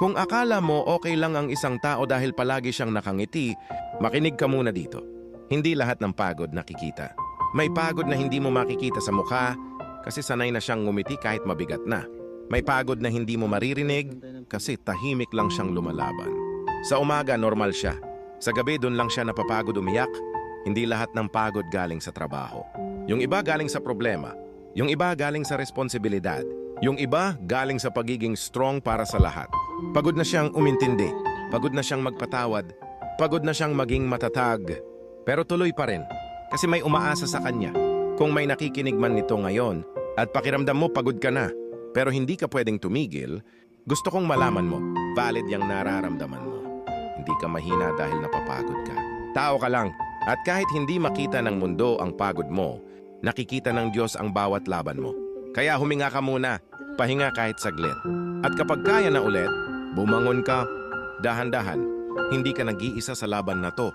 Kung akala mo okay lang ang isang tao dahil palagi siyang nakangiti, makinig ka muna dito. Hindi lahat ng pagod nakikita. May pagod na hindi mo makikita sa mukha kasi sanay na siyang ngumiti kahit mabigat na. May pagod na hindi mo maririnig kasi tahimik lang siyang lumalaban. Sa umaga, normal siya. Sa gabi, doon lang siya napapagod umiyak. Hindi lahat ng pagod galing sa trabaho. Yung iba galing sa problema. Yung iba galing sa responsibilidad. Yung iba galing sa pagiging strong para sa lahat. Pagod na siyang umintindi. Pagod na siyang magpatawad. Pagod na siyang maging matatag. Pero tuloy pa rin. Kasi may umaasa sa kanya. Kung may nakikinig man nito ngayon at pakiramdam mo pagod ka na, pero hindi ka pwedeng tumigil, gusto kong malaman mo, valid yung nararamdaman mo. Hindi ka mahina dahil napapagod ka. Tao ka lang. At kahit hindi makita ng mundo ang pagod mo, nakikita ng Diyos ang bawat laban mo. Kaya huminga ka muna, pahinga kahit saglit. At kapag kaya na ulit, bumangon ka, dahan-dahan. Hindi ka nag-iisa sa laban na to.